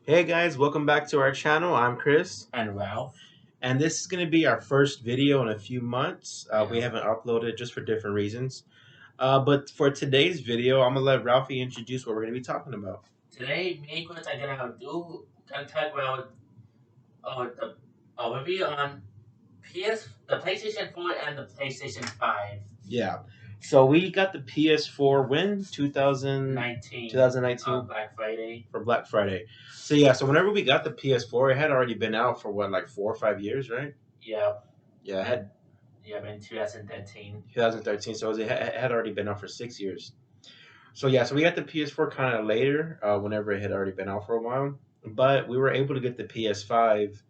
Hey guys, welcome back to our channel. I'm Chris, And Ralph. and this is going to be our first video in a few months. We Yeah. haven't uploaded just for different reasons. But for today's video, I'm going to let Ralphie introduce what we're going to be talking about. Today, me and Chris are gonna talk about the overview on the PlayStation 4 and the PlayStation 5. Yeah. So we got the PS4 when 2019 on Black Friday. for Black Friday. So yeah, so whenever we got the PS4, it had already been out for what, like 4 or 5 years, right? Yeah. Yeah, it had Yeah, in 2013. 2013. So it had already been out for 6 years. So yeah, so we got the PS4 kind of later, whenever it had already been out for a while. But we were able to get the PS5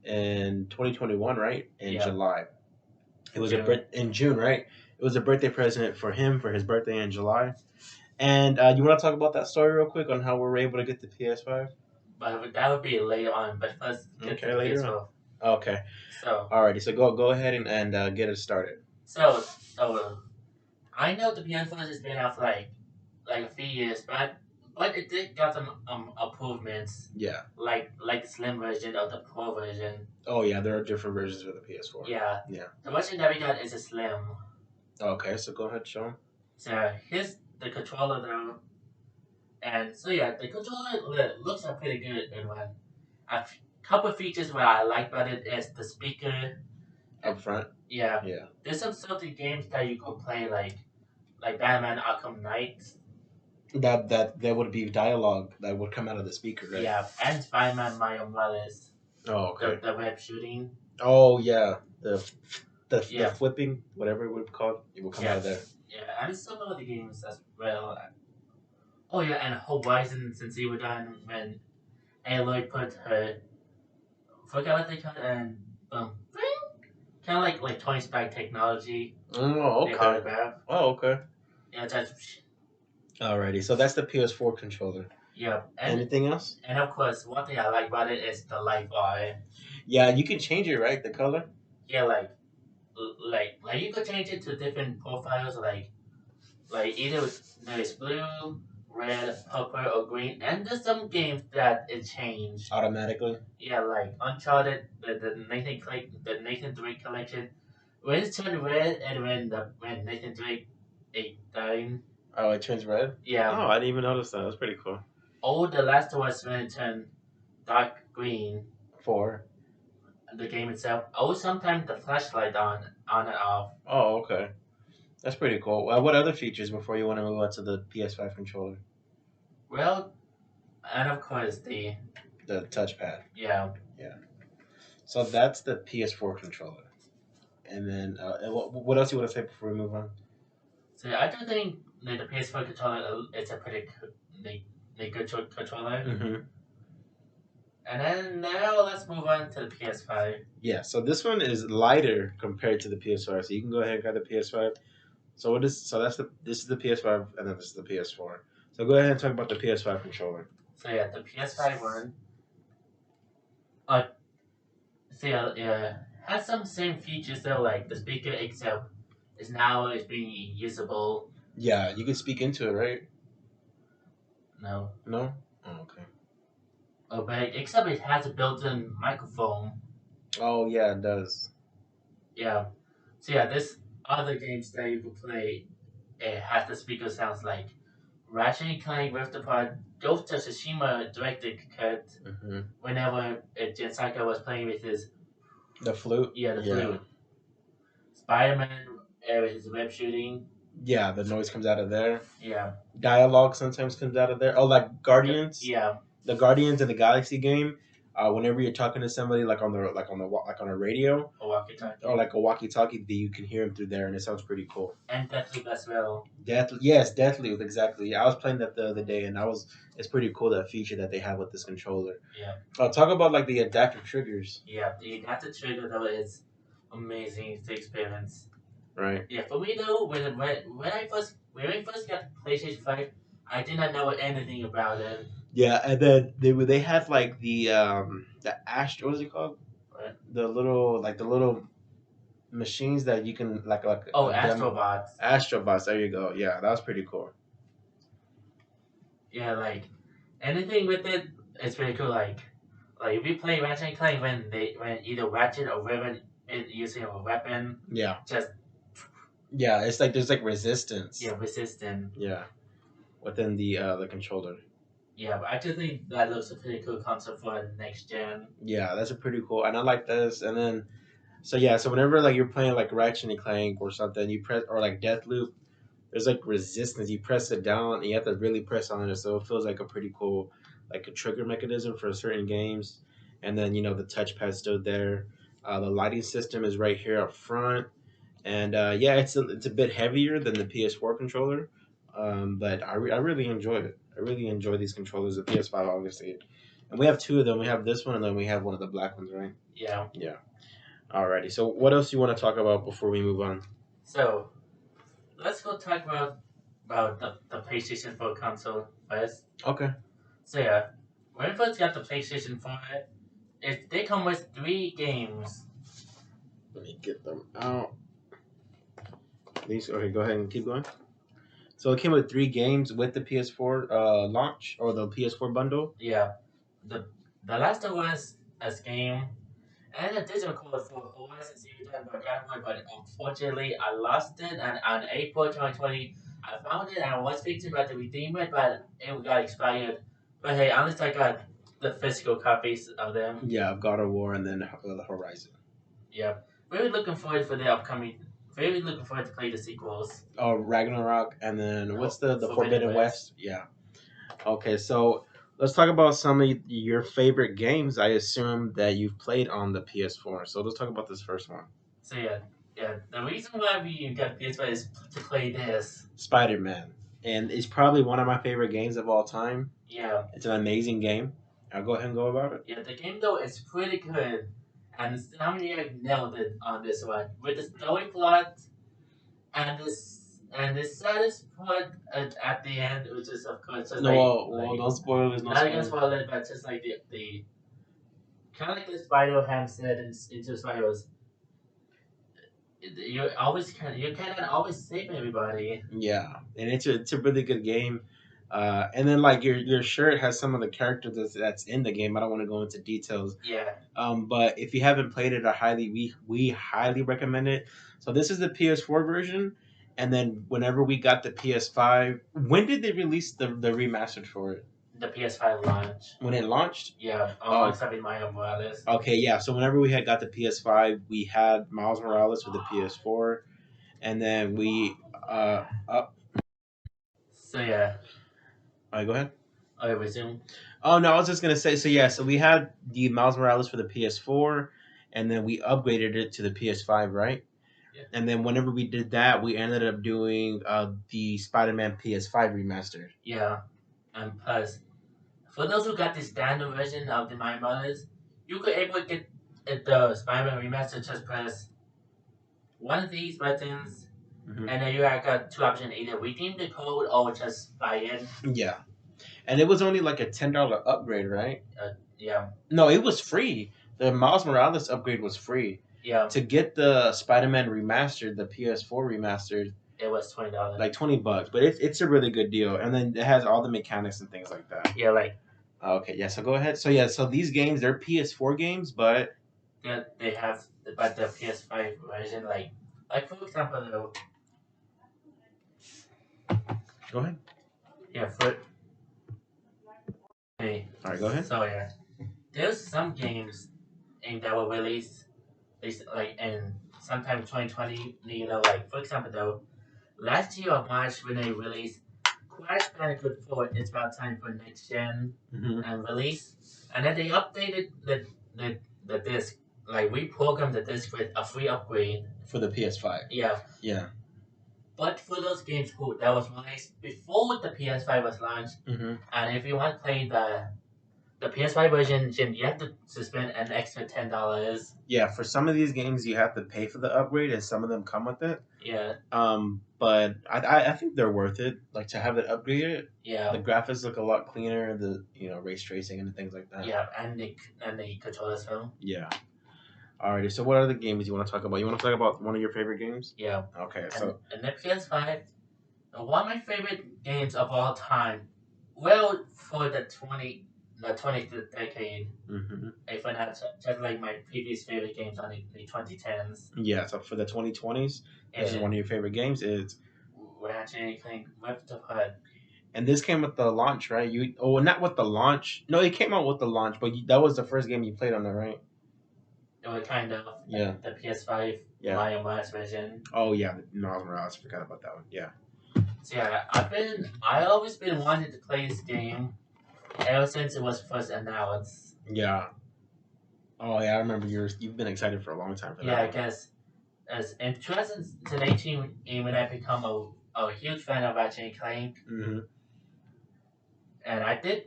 in 2021, right? In Yeah. July. It was June. in June, right? It was a birthday present for him for his birthday in July. And you want to talk about that story real quick on how we were able to get the PS5? But that would be later on. But first, get to Okay, the later on. PS4. Okay, So, alrighty. So go ahead and get it started. so, so I know the PS4 has been out for like a few years, but it did got some improvements, Yeah. like the slim version or the pro version. Oh yeah, there are different versions for the PS4. Yeah, Yeah. the version that we got is a slim. Okay, so go ahead, show 'em. So here's the controller though, and so yeah, the controller looks are pretty good. And one a couple features what I like about it is the speaker. Up front. Yeah, Yeah. there's some certain games that you could play like Batman Arkham Knight. That would be dialogue that would come out of the speaker, right? Yeah, and Spider-Man Miles Morales. Oh, okay. The web shooting. Oh yeah, the Yeah. flipping, whatever it would be called, it will come out of there. Yeah, and some of the games as well. Oh yeah, and Horizon since they were done when Aloy put her forgot what they call it and kind of like Tony Stark technology. Oh, They okay. holograph. Oh, okay. Yeah, that's Alrighty, so that's the PS4 controller. yeah. Anything else? And of course, one thing I like about it is the light bar. Yeah, you can change it, right? The color. Yeah, like you could change it to different profiles, like either there's blue, red, purple, or green, and there's some games that it changed Automatically. Yeah, like Uncharted, the Nathan Drake collection. When it turned red, and when Nathan Drake ate dying. Oh, it turns red. Yeah. Oh, I didn't even notice that. That's pretty cool. Oh, the Last of Us when it turned dark green. 4. The game itself. Oh, sometimes the flashlight on and off. Oh, okay. That's pretty cool. What other features before you want to move on to the PS5 controller? Well, and of course the touchpad. Yeah. Yeah. So that's the PS4 controller. And then what else you want to say before we move on? So I do think the PS4 controller is a pretty good controller. Mm-hmm. And then now let's move on to the PS5. Yeah, so this one is lighter compared to the PS5. So you can go ahead and grab the PS5. So this is the PS5 and then this is the PS4. So go ahead and talk about the PS5 controller. So yeah, the PS5 one. So yeah, has some same features though, like the speaker except is being usable. Yeah, you can speak into it, right? No. No? Oh, okay. Oh, but except it has a built-in microphone. Oh yeah, it does. Yeah. So yeah, this other games that you could play, it has the speaker sounds like Ratchet and Clank Rift Apart, Ghost of Tsushima directed cut. Mm-hmm. Whenever Jensaka was playing with the flute. Yeah, the flute. Spider-Man with his web shooting. Yeah, the noise comes out of there. Yeah. Dialogue sometimes comes out of there. Oh, like Guardians. Yeah. The Guardians of the Galaxy game. Whenever you're talking to somebody like on a radio a walkie-talkie or like a walkie-talkie, you can hear them through there, and it sounds pretty cool. And Deathloop as well. Deathloop, exactly. I was playing that the other day, and it's pretty cool, that feature that they have with this controller. Yeah. Talk about like the adaptive triggers. Yeah, the adaptive trigger though is amazing to experience. Right. Yeah, for me though, when I first got the PlayStation 5, I did not know anything about it. Yeah, and then they had like the Astro, what is it called? What? The little machines that you can like Astrobots. Astrobots, there you go. Yeah, that was pretty cool. Yeah, like anything with it, it's pretty cool. Like if you play Ratchet and Clank when either Ratchet or Riven is using a weapon, Yeah, just yeah. It's like there's like resistance. resistant. Yeah, within the controller. Yeah, but I just think that looks a pretty cool concept for next gen. Yeah, that's a pretty cool, and I like this. And then so yeah, so whenever like you're playing like Ratchet and Clank or something, you press or like Deathloop, there's like resistance. You press it down, and you have to really press on it, so it feels like a pretty cool like a trigger mechanism for certain games. And then the touchpad's still there. The lighting system is right here up front, and yeah, it's a bit heavier than the PS4 controller, but I really enjoy it. I really enjoy these controllers. The PS5 obviously, and we have two of them. We have this one, and then we have one of the black ones, right? Yeah. Yeah. Alrighty. So what else do you want to talk about before we move on? So let's go talk about the PlayStation 4 console first. Okay. So yeah, when we first got the PlayStation 4, they come with 3 games. Let me get them out. These. Okay. Go ahead and keep going. So it came with 3 games with the PS4 launch or the PS4 bundle. Yeah, the the last one was a game and a digital code for Horizon Zero Dawn by Gameboy, but unfortunately I lost it. And on April 2020, I found it and I was thinking about to redeem it, but it got expired. But hey, at least I got the physical copies of them. Yeah, God of War and then the Horizon. Yeah, really looking forward for the upcoming. Really looking forward to play the sequels. Oh, Ragnarok, and then what's the Forbidden Forbidden West. West? Yeah. Okay, so let's talk about some of your favorite games. I assume that you've played on the PS4. So let's talk about this first one. So yeah. The reason why we got PS5 is to play this. Spider-Man, and it's probably one of my favorite games of all time. Yeah. It's an amazing game. I'll go ahead and go about it. Yeah, the game though is pretty good, and Insomniac nailed it on this one with the story plot and the saddest part at the end, which is of course just No, don't spoil it. No not gonna spoil. spoil it, but just like the kind of like the Spider-Ham said in Into Spider-Verse, you cannot always save everybody. Yeah, and it's a really good game. And then like your shirt has some of the characters that's in the game. I don't want to go into details. Yeah. But if you haven't played it, we highly recommend it. So this is the PS4 version, and then whenever we got the PS5, when did they release the remastered for it? The PS5 launch. When it launched? Yeah, alongside with Miles Morales. Okay, yeah. So whenever we had got the PS5, we had Miles Morales with the PS4, and then we up. So yeah. All right, go ahead. Okay, resume. Oh no, I was just gonna say. So yeah, so we had the Miles Morales for the PS4, and then we upgraded it to the PS5, right? Yeah. And then whenever we did that, we ended up doing the Spider-Man PS5 remastered. Yeah, and plus, for those who got the standard version of the Miles Morales, you could able to get the Spider-Man remaster. Just press one of these buttons, Mhm. and then you have got 2 options: either redeem the code or just buy it. Yeah, and it was only like a $10 upgrade, right? Yeah. No, it was free. The Miles Morales upgrade was free. Yeah. To get the Spider-Man remastered, the PS4 remastered, it was $20. like $20, but it's a really good deal, and then it has all the mechanics and things like that. Yeah, like. Okay, yeah. So go ahead. So yeah, so these games they're PS4 games, but they have but the PS5 version, like for example though. Go ahead. Yeah, for. Hey. All right, go ahead. So yeah, there's some games that were released, like in sometime 2020. Like for example though, last year of March when they released Crash Bandicoot 4, it's about time for next gen and release, and then they updated the disc, like reprogrammed the disc with a free upgrade for the PS5. Yeah. Yeah. But for those games that was released before the PS5 was launched, and if you want to play the PS5 version, Jim, you have to spend an extra $10. Yeah, for some of these games you have to pay for the upgrade, and some of them come with it. Yeah. But I think they're worth it. Like to have it upgraded. Yeah. The graphics look a lot cleaner. The race tracing and things like that. Yeah, and the controllers too. Yeah. Alrighty. So what other games you want to talk about? You want to talk about one of your favorite games? Yeah. Okay. And the PS5, one of my favorite games of all time. Well, for the the 20th decade. Mm-hmm. If I not just like my previous favorite games on the 2010s. Yeah, so for the 2020s, this is And one of your favorite games. It's Ratchet and Clank Rift Apart. and this came with the launch, right? You not with the launch. No, it came out with the launch, but that was the first game you played on there, right? It was kind of Yeah. the PS5 Yeah. Mario Mars version. Oh yeah, Miles Morales. I forgot about that one. Yeah. So yeah, I always been wanting to play this game ever since it was first announced. Yeah. Oh yeah, I remember you've been excited for a long time for Yeah, I that guess as in 2018 when I become a huge fan of Ratchet and Clank, one. Mm-hmm. and I did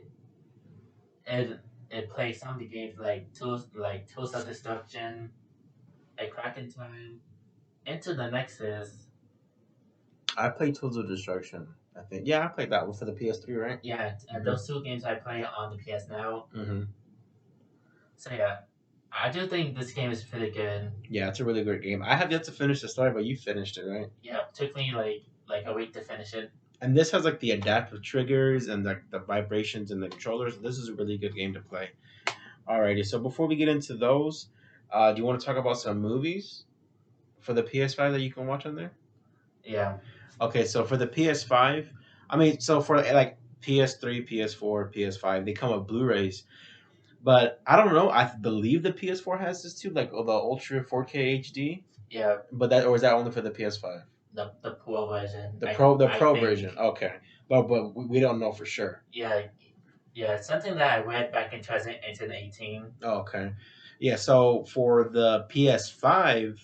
it play some of the games like Tools of Destruction, A Crack in Time, Into the Nexus. I played Tools of Destruction. I think. Yeah, I played that one for the PS3, right? Yeah, and those two games I play on the PS now. Mm-hmm. So yeah, I do think this game is pretty good. Yeah, it's a really great game. I have yet to finish the story, but you finished it, right? Yeah, it took me like a week to finish it. And this has like the adaptive triggers and the vibrations and the controllers. This is a really good game to play. Alrighty, so before we get into those, do you want to talk about some movies for the PS5 that you can watch on there? Yeah. Okay, so for the PS5, I mean, so for like PS3, PS4, PS5, they come with Blu-rays. But I don't know. I believe the PS4 has this too, like the Ultra 4K HD. Yeah. But that or is that only for the PS5? The Pro version. The I Pro think, version. Okay, but we don't know for sure. Yeah. Yeah, it's something that I read back in 2018. Oh, okay, yeah. So for the PS5,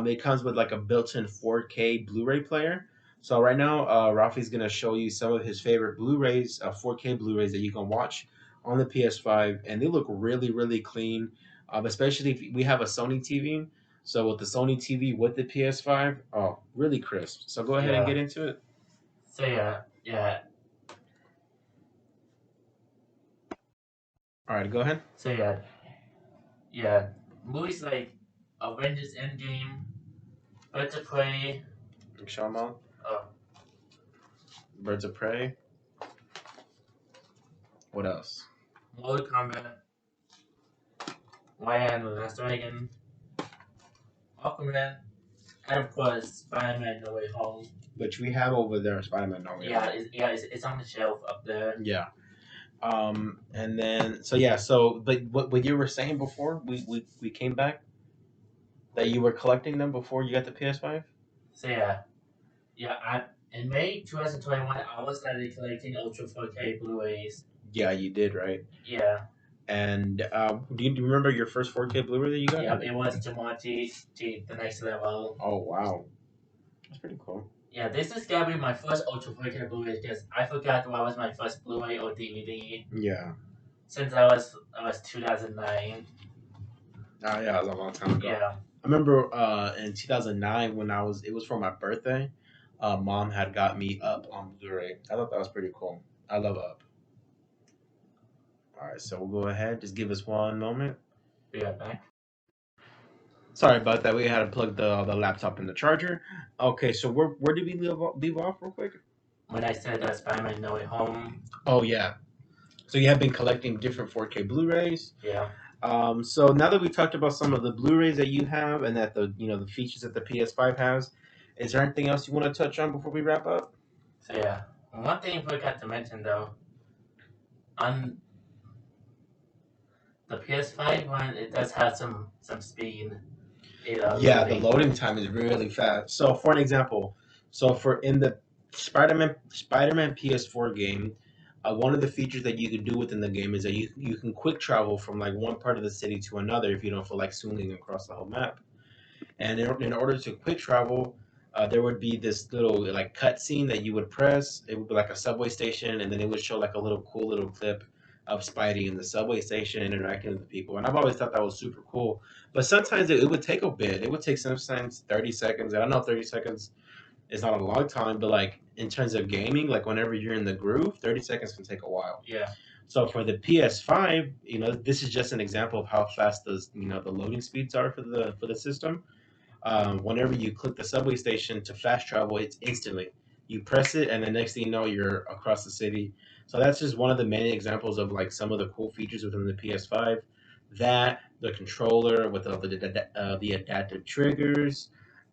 it comes with like a built-in 4K Blu-ray player. So right now, Rafi's gonna show you some of his favorite Blu-rays, 4K Blu-rays that you can watch on the PS5, and they look really, really clean. Especially if we have a Sony TV. So with the Sony TV with the PS5, oh, really crisp. So go ahead and Yeah. get into it. So yeah. All right, go ahead. So yeah. Movies like Avengers Endgame, Birds of Prey, Show 'em all. uh, Birds of Prey. What else? Mortal Kombat, Raya and the Last Dragon, Aquaman, and of course Spider-Man No Way Home. Which we have over there, Spider-Man No Way Home. It's on the shelf up there. Yeah. And then so yeah, so but what you were saying before we came back that you were collecting them before you got the PS5. So in May 2021, I was started collecting Ultra 4K Blu-rays. Yeah, you did, right? Yeah. And do you remember your first 4K Blu-ray that you got? Yeah, it was Jumanji, the next level. Oh wow, that's pretty cool. Yeah, this is gonna be my first Ultra 4K Blu-ray because I forgot what was my first Blu-ray or DVD. Yeah. Since I was 2009. Oh yeah, it was a long time ago. Yeah. I remember in 2009 when it was for my birthday. Mom had got me Up on Blu-ray. I thought that was pretty cool. I love Up. All right, so we'll go ahead. Just give us one moment. Be right back. Sorry about that. We had to plug the laptop in the charger. Okay, so where did we leave off real quick? When I said that Spider-Man No Way Home. Oh yeah. So you have been collecting different 4K Blu-rays. Yeah. So now that we talked about some of the Blu-rays that you have and that the features that the PS5 has, is there anything else you want to touch on before we wrap up? So yeah, one thing I forgot to mention though, on the PS5 one, it does have some speed. Yeah, the loading time is really fast. So for an example, for in the Spider-Man PS4 game, one of the features that you can do within the game is that you can quick travel from like one part of the city to another if you don't feel like zooming across the whole map. And in order to quick travel, there would be this little like cutscene that you would press. It would be like a subway station, and then it would show like a little cool little clip of Spidey in the subway station interacting with the people. And I've always thought that was super cool. But sometimes it would take a bit. It would take sometimes 30 seconds. I don't know if 30 seconds is not a long time, but like in terms of gaming, like whenever you're in the groove, 30 seconds can take a while. Yeah. So for the PS5, this is just an example of how fast the loading speeds are for the system. Whenever you click the subway station to fast travel, it's instantly. You press it, and the next thing you know, you're across the city. So that's just one of the many examples of like some of the cool features within the PS5. That the controller with all the adaptive triggers,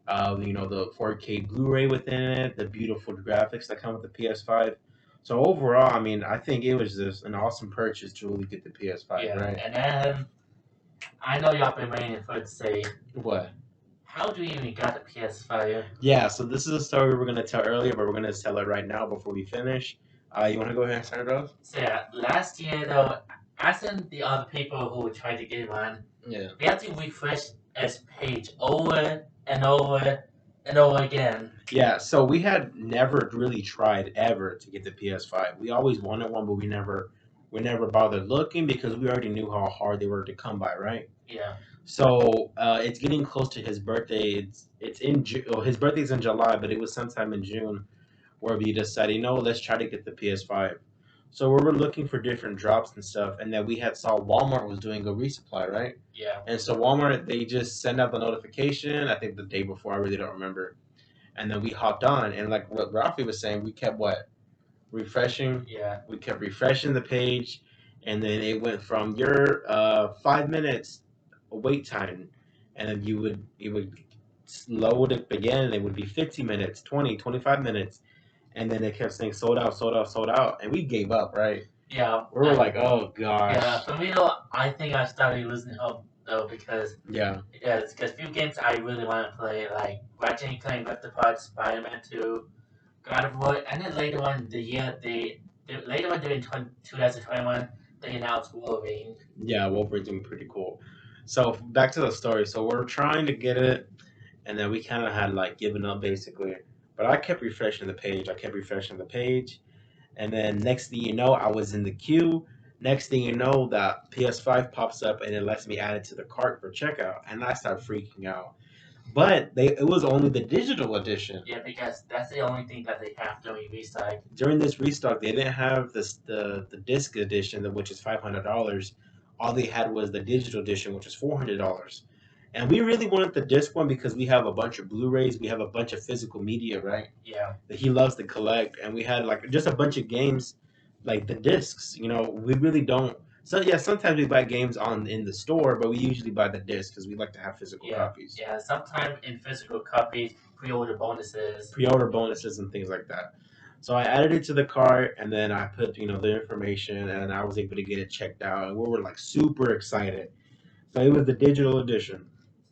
the 4K Blu-ray within it, the beautiful graphics that come with the PS5. So overall, I mean, I think it was just an awesome purchase to really get the PS5, Yeah, right? and then I know y'all been waiting for it to say, What? how do you even got the PS5? Yeah, so this is a story we were gonna tell earlier, but we're gonna tell it right now before we finish. You want to go ahead and start it off? So yeah, last year though, as in the other people who tried to get one, Yeah. we had to refresh this page over and over and over again. Yeah, so we had never really tried ever to get the PS5. We always wanted one, but we never bothered looking because we already knew how hard they were to come by, right? Yeah, So it's getting close to his birthday. It's in June. Oh, his birthday's in July, but it was sometime in June where we decided, let's try to get the PS5. So we were looking for different drops and stuff, and then we had saw Walmart was doing a resupply, right? yeah, And so Walmart, they just send out the notification. I think the day before, I really don't remember. And then we hopped on, and like what Rafi was saying, we kept refreshing. yeah, We kept refreshing the page, and then it went from your 5 minutes wait time, and then you would load it again, and it would be 15 minutes, 20, 25 minutes, and then it kept saying sold out, sold out, sold out, and we gave up, right? yeah. We were like, oh gosh. Yeah, for me though, I think I started losing hope though because Yeah. because few games I really want to play like Ratchet and Clank Rift Apart, Spider-Man 2, God of War, and then later on the year later on during 2021 they announced Wolverine. Yeah, Wolverine's doing pretty cool. So back to the story. So we're trying to get it, and then we kind of had like given up basically. But I kept refreshing the page. I kept refreshing the page, and then next thing you know, I was in the queue. Next thing you know, the PS5 pops up and it lets me add it to the cart for checkout, and I start freaking out. But it was only the digital edition. Yeah, because that's the only thing that they have during restock. During this restock, they didn't have the disc edition, which is $500. All they had was the digital edition, which is $400. And we really wanted the disc one because we have a bunch of Blu-rays, we have a bunch of physical media, right? Yeah, That he loves to collect, and we had like just a bunch of games, like the discs. We really don't. So yeah, sometimes we buy games on in the store, but we usually buy the disc because we like to have physical copies. yeah. Sometimes in physical copies, pre-order bonuses. Pre-order bonuses and things like that. So I added it to the cart, and then I put the information, and I was able to get it checked out, and we were like super excited. So it was the digital edition.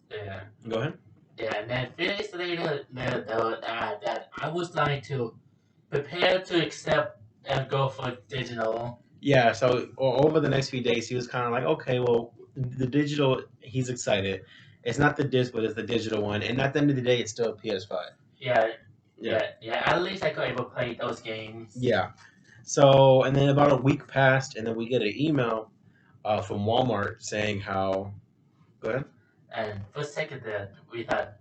Yeah. Go ahead. Yeah, and then few days later, that I was starting to prepare to accept and go for digital. Yeah. So over the next few days, he was kind of like, okay, well, the digital, he's excited. It's not the disc, but it's the digital one, and at the end of the day, it's still a PS5. Yeah, Yeah. At least I could able play those games. Yeah. So and then about a week passed, and then we get an email from Walmart saying how. Go ahead. And for a second there, we thought,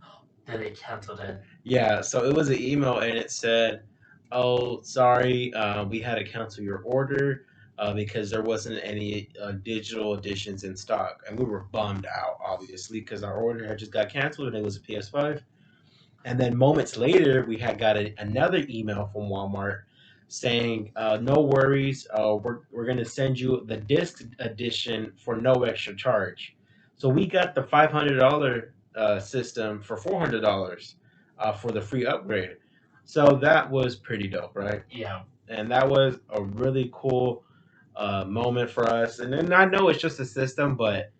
did they cancel it? Yeah, so it was an email and it said, "Oh, sorry, we had to cancel your order because there wasn't any digital editions in stock," and we were bummed out, obviously, because our order had just got canceled and it was a PS5. And then moments later, we had got another email from Walmart saying, "No worries, we're gonna send you the disc edition for no extra charge." So we got the $500 system for $400 for the free upgrade. So that was pretty dope, right? Yeah, And that was a really cool moment for us. And then I know it's just a system, but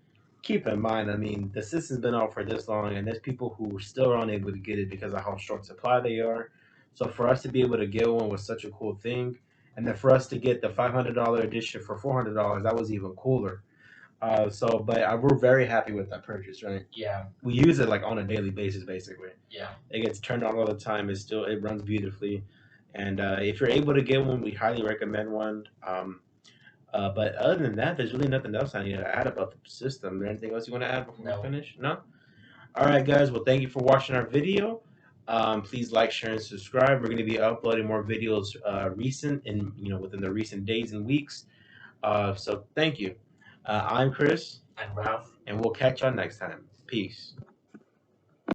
keep in mind, I mean, the system's been out for this long, and there's people who still aren't able to get it because of how short supply they are. So for us to be able to get one was such a cool thing, and then for us to get the $500 edition for $400, that was even cooler. We're very happy with that purchase, right? yeah, We use it like on a daily basis, basically. yeah. It gets turned on all the time. It runs beautifully, and if you're able to get one, we highly recommend one. But other than that, there's really nothing else I need to add about the system. Is there anything else you want to add before No. we finish? No? All right, guys. Well, thank you for watching our video. Please like, share, and subscribe. We're going to be uploading more videos within the recent days and weeks. So thank you. I'm Chris, And Ralph. and we'll catch y'all next time. Peace.